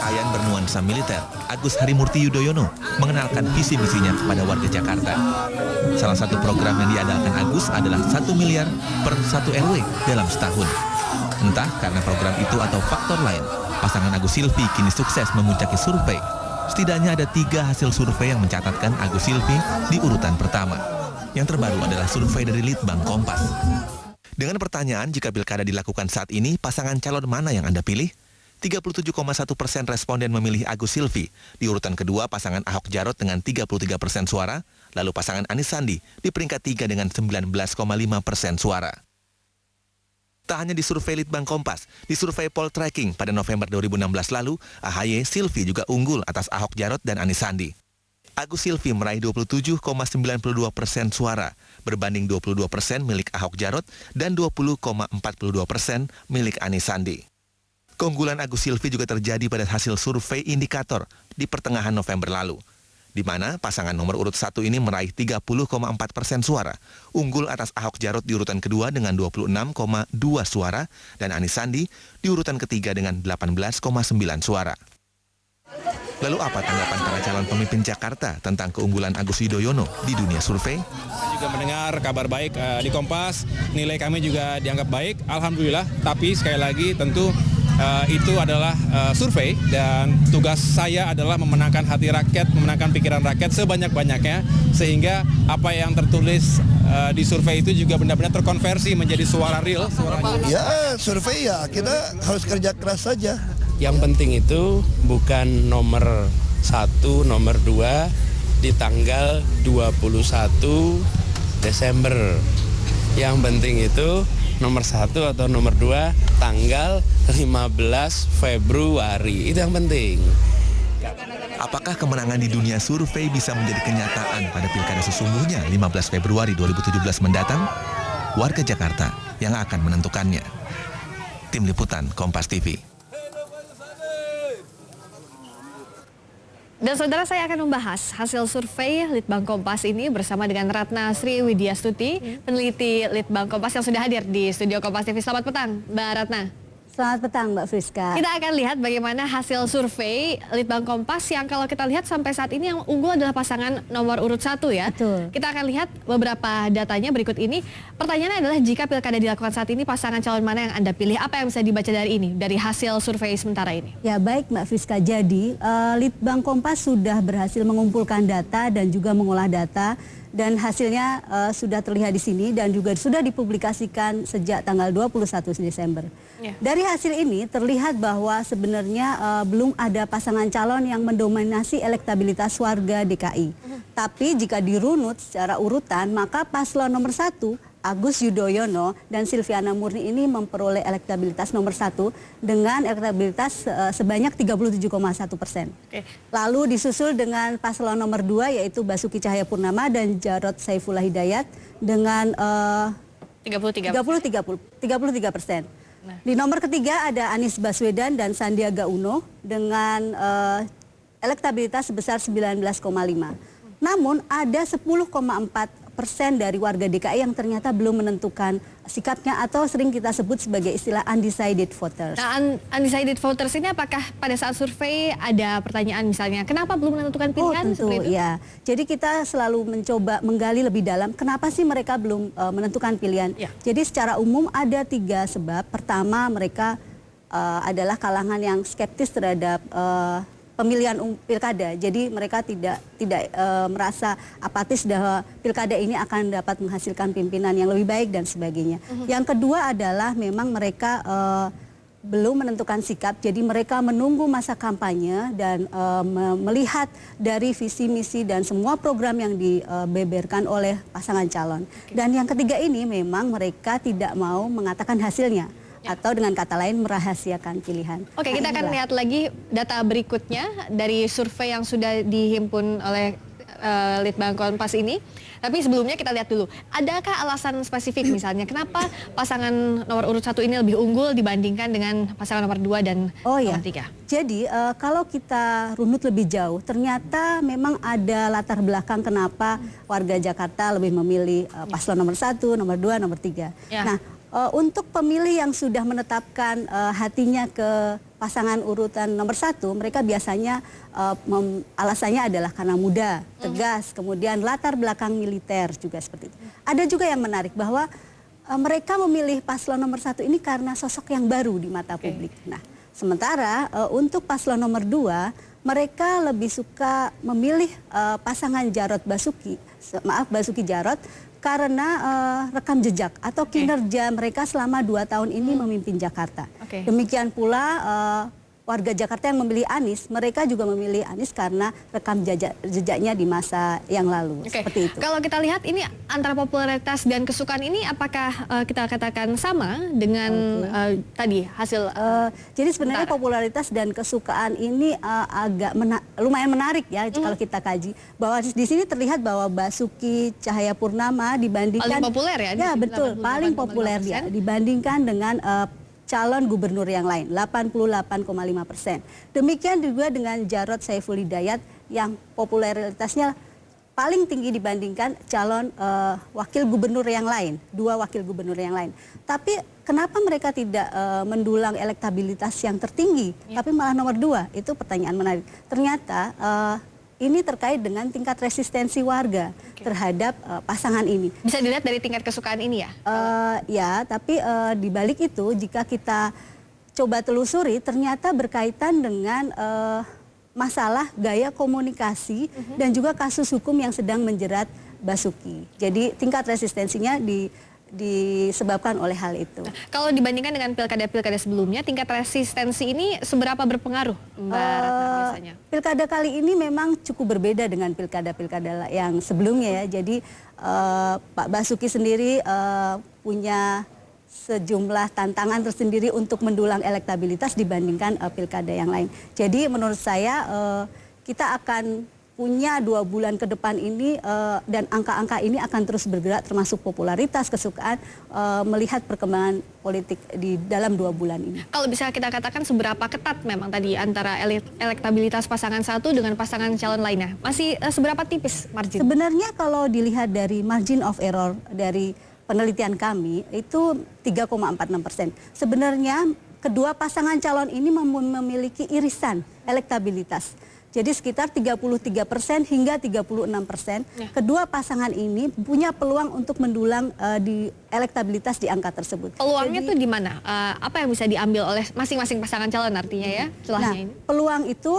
berpakaian bernuansa militer, Agus Harimurti Yudhoyono mengenalkan visi misinya kepada warga Jakarta. Salah satu program yang diandalkan Agus adalah 1 miliar per 1 RW dalam setahun. Entah karena program itu atau faktor lain, pasangan Agus Silvi kini sukses memuncaki survei. Setidaknya ada 3 hasil survei yang mencatatkan Agus Silvi di urutan pertama. Yang terbaru adalah survei dari Litbang Kompas. Dengan pertanyaan jika pilkada dilakukan saat ini, pasangan calon mana yang Anda pilih? 37,1% responden memilih Agus Silvi. Di urutan kedua, pasangan Ahok Jarot dengan 33% suara. Lalu pasangan Anies Sandi di peringkat 3 dengan 19,5% suara. Tak hanya di survei Litbang Kompas, di survei Poltreking pada November 2016 lalu, AHY Silvi juga unggul atas Ahok Jarot dan Anies Sandi. Agus Silvi meraih 27,92% suara, berbanding 22% milik Ahok Jarot dan 20,42% milik Anies Sandi. Keunggulan Agus Silvi juga terjadi pada hasil survei indikator di pertengahan November lalu, di mana pasangan nomor urut 1 ini meraih 30,4% suara, unggul atas Ahok Jarot di urutan kedua dengan 26,2 suara, dan Anies Sandi di urutan ketiga dengan 18,9 suara. Lalu apa tanggapan para calon pemimpin Jakarta tentang keunggulan Agus Yudhoyono di dunia survei? Saya juga mendengar kabar baik di Kompas, nilai kami juga dianggap baik, alhamdulillah. Tapi sekali lagi tentu itu adalah survei dan tugas saya adalah memenangkan hati rakyat, memenangkan pikiran rakyat sebanyak-banyaknya, sehingga apa yang tertulis di survei itu juga benar-benar terkonversi menjadi suara real. Ya, survei ya kita harus kerja keras saja. Yang penting itu bukan nomor 1, nomor 2 di tanggal 21 Desember. Yang penting itu nomor 1 atau nomor 2 tanggal 15 Februari. Itu yang penting. Apakah kemenangan di dunia survei bisa menjadi kenyataan pada pilkada sesungguhnya 15 Februari 2017 mendatang? Warga Jakarta yang akan menentukannya. Tim Liputan Kompas TV. Dan saudara, saya akan membahas hasil survei Litbang Kompas ini bersama dengan Ratna Sri Widyastuti, peneliti Litbang Kompas yang sudah hadir di studio Kompas TV. Selamat petang, Mbak Ratna. Selamat petang, Mbak Friska. Kita akan lihat bagaimana hasil survei Litbang Kompas yang kalau kita lihat sampai saat ini yang unggul adalah pasangan nomor urut 1 ya. Betul. Kita akan lihat beberapa datanya berikut ini. Pertanyaannya adalah jika pilkada dilakukan saat ini, pasangan calon mana yang Anda pilih? Apa yang bisa dibaca dari ini, dari hasil survei sementara ini? Ya baik Mbak Friska, jadi Litbang Kompas sudah berhasil mengumpulkan data dan juga mengolah data. Dan hasilnya sudah terlihat di sini dan juga sudah dipublikasikan sejak tanggal 21 Desember. Ya. Dari hasil ini terlihat bahwa sebenarnya belum ada pasangan calon yang mendominasi elektabilitas warga DKI. Tapi jika dirunut secara urutan, maka paslon nomor 1, Agus Yudhoyono dan Silviana Murni ini memperoleh elektabilitas nomor 1 dengan elektabilitas sebanyak 37,1%. Lalu disusul dengan paslon nomor 2 yaitu Basuki Cahayapurnama dan Jarod Saifullah Hidayat dengan 33%. Nah. Di nomor ketiga ada Anies Baswedan dan Sandiaga Uno dengan elektabilitas sebesar 19,5%. Namun ada 10,4% dari warga DKI yang ternyata belum menentukan sikapnya atau sering kita sebut sebagai istilah undecided voters. Nah, undecided voters ini apakah pada saat survei ada pertanyaan misalnya kenapa belum menentukan pilihan? Tentu, seperti itu? Ya. Jadi kita selalu mencoba menggali lebih dalam kenapa sih mereka belum menentukan pilihan. Ya. Jadi secara umum ada 3 sebab. Pertama, mereka adalah kalangan yang skeptis terhadap pemilihan pilkada, jadi mereka tidak merasa apatis bahwa pilkada ini akan dapat menghasilkan pimpinan yang lebih baik dan sebagainya. Yang kedua adalah memang mereka belum menentukan sikap, jadi mereka menunggu masa kampanye dan melihat dari visi misi dan semua program yang dibeberkan oleh pasangan calon. Dan yang ketiga ini memang mereka tidak mau mengatakan hasilnya. Atau dengan kata lain merahasiakan pilihan. Oke, kita akan lihat lagi data berikutnya dari survei yang sudah dihimpun oleh Litbang Kompas ini. Tapi sebelumnya kita lihat dulu, adakah alasan spesifik misalnya kenapa pasangan nomor urut 1 ini lebih unggul dibandingkan dengan pasangan nomor 2 dan nomor 3? Jadi kalau kita runut lebih jauh, ternyata memang ada latar belakang kenapa warga Jakarta lebih memilih paslon nomor 1, nomor 2, nomor 3. Ya. Nah, Untuk pemilih yang sudah menetapkan hatinya ke pasangan urutan nomor 1, mereka biasanya alasannya adalah karena muda, tegas, kemudian latar belakang militer juga seperti itu. Ada juga yang menarik bahwa mereka memilih paslon nomor 1 ini karena sosok yang baru di mata publik. Nah, sementara untuk paslon nomor 2, mereka lebih suka memilih pasangan Basuki Jarot karena rekam jejak atau kinerja mereka selama 2 tahun ini memimpin Jakarta. Demikian pula warga Jakarta yang memilih Anies, mereka juga memilih Anies karena rekam jejaknya di masa yang lalu. Seperti itu. Kalau kita lihat ini antara popularitas dan kesukaan ini apakah kita katakan sama dengan tadi hasil? Jadi sebenarnya popularitas dan kesukaan ini agak lumayan menarik ya kalau kita kaji. Bahwa di sini terlihat bahwa Basuki Cahayapurnama dibandingkan paling populer ya? Ya betul, paling populer dia dibandingkan dengan calon gubernur yang lain, 88,5%. Demikian juga dengan Jarod Saiful Hidayat yang popularitasnya paling tinggi dibandingkan calon wakil gubernur yang lain, 2 wakil gubernur yang lain. Tapi kenapa mereka tidak mendulang elektabilitas yang tertinggi, tapi malah nomor 2? Itu pertanyaan menarik. Ternyata ini terkait dengan tingkat resistensi warga terhadap pasangan ini. Bisa dilihat dari tingkat kesukaan ini ya? Ya, tapi di balik itu jika kita coba telusuri ternyata berkaitan dengan masalah gaya komunikasi dan juga kasus hukum yang sedang menjerat Basuki. Jadi tingkat resistensinya disebabkan oleh hal itu. Nah, kalau dibandingkan dengan pilkada-pilkada sebelumnya, tingkat resistensi ini seberapa berpengaruh, Mbak Ratna biasanya? Pilkada kali ini memang cukup berbeda dengan pilkada-pilkada yang sebelumnya ya. Jadi Pak Basuki sendiri punya sejumlah tantangan tersendiri untuk mendulang elektabilitas dibandingkan pilkada yang lain. Jadi menurut saya kita akan punya 2 bulan ke depan ini dan angka-angka ini akan terus bergerak termasuk popularitas, kesukaan, melihat perkembangan politik di dalam 2 bulan ini. Kalau bisa kita katakan seberapa ketat memang tadi antara elektabilitas pasangan satu dengan pasangan calon lainnya? Masih seberapa tipis margin? Sebenarnya kalau dilihat dari margin of error dari penelitian kami itu 3,46%. Sebenarnya kedua pasangan calon ini memiliki irisan elektabilitas. Jadi sekitar 33% hingga 36%. Kedua pasangan ini punya peluang untuk mendulang di elektabilitas di angka tersebut. Peluangnya itu di mana? Apa yang bisa diambil oleh masing-masing pasangan calon artinya ya celahnya ini? Peluang itu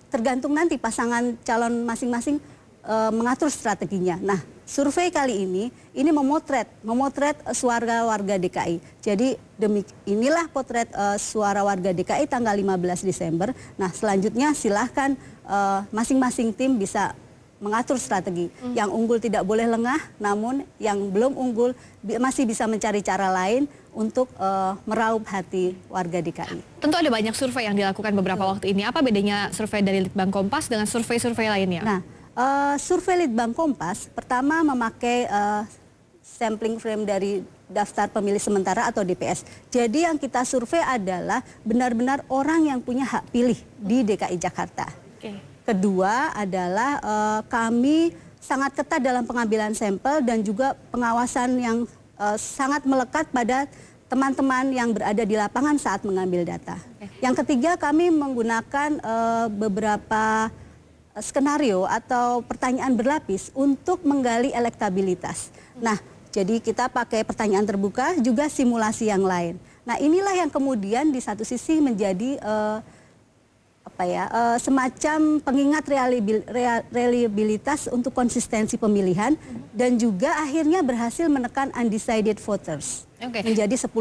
tergantung nanti pasangan calon masing-masing mengatur strateginya. Nah, survei kali ini memotret suara warga DKI. Jadi inilah potret suara warga DKI tanggal 15 Desember. Nah, selanjutnya silahkan masing-masing tim bisa mengatur strategi. Yang unggul tidak boleh lengah, namun yang belum unggul masih bisa mencari cara lain untuk meraup hati warga DKI. Tentu ada banyak survei yang dilakukan beberapa waktu ini. Apa bedanya survei dari Litbang Kompas dengan survei-survei lainnya? Nah, survei Litbang Kompas pertama memakai sampling frame dari daftar pemilih sementara atau DPS. Jadi yang kita survei adalah benar-benar orang yang punya hak pilih di DKI Jakarta. Kedua adalah kami sangat ketat dalam pengambilan sampel dan juga pengawasan yang sangat melekat pada teman-teman yang berada di lapangan saat mengambil data. Yang ketiga kami menggunakan beberapa skenario atau pertanyaan berlapis untuk menggali elektabilitas. Nah, jadi kita pakai pertanyaan terbuka juga simulasi yang lain. Nah, inilah yang kemudian di satu sisi menjadi semacam pengingat reliabilitas untuk konsistensi pemilihan dan juga akhirnya berhasil menekan undecided voters menjadi 10,4.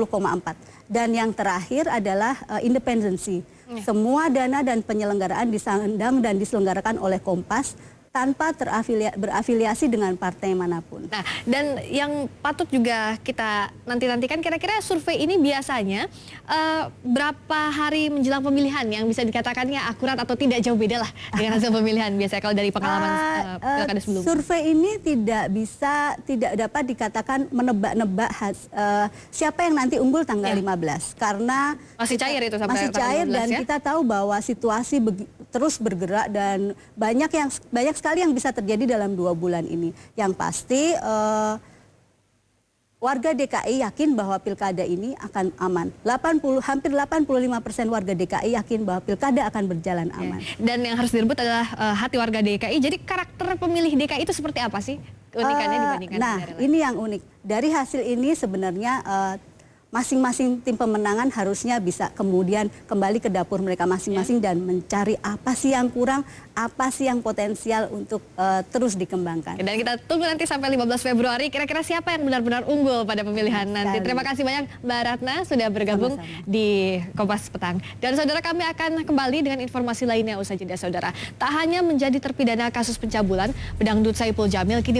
Dan yang terakhir adalah independensi. Semua dana dan penyelenggaraan disandang dan diselenggarakan oleh Kompas tanpa berafiliasi dengan partai manapun. Nah, dan yang patut juga kita nanti-nantikan kira-kira survei ini biasanya berapa hari menjelang pemilihan yang bisa dikatakannya akurat atau tidak jauh beda lah dengan hasil pemilihan biasanya kalau dari pengalaman pilkada sebelumnya. Survei ini tidak dapat dikatakan menebak-nebak siapa yang nanti unggul tanggal 15 karena masih cair itu sampai masih cair dan ya? Kita tahu bahwa situasi terus bergerak dan banyak sekali yang bisa terjadi dalam 2 bulan ini. Yang pasti warga DKI yakin bahwa pilkada ini akan aman. Hampir 85% warga DKI yakin bahwa pilkada akan berjalan aman. Dan yang harus direbut adalah hati warga DKI. Jadi karakter pemilih DKI itu seperti apa sih unikannya dibandingkan Nah, daerah lain? ini yang unik. Dari hasil ini sebenarnya masing-masing tim pemenangan harusnya bisa kemudian kembali ke dapur mereka masing-masing dan mencari apa sih yang kurang, apa sih yang potensial untuk terus dikembangkan. Dan kita tunggu nanti sampai 15 Februari kira-kira siapa yang benar-benar unggul pada pemilihan nanti. Terima kasih banyak Mbak Ratna sudah bergabung di Kompas Petang. Dan saudara, kami akan kembali dengan informasi lainnya usai jeda saudara. Tak hanya menjadi terpidana kasus pencabulan, pedangdut Saipul Jamil kini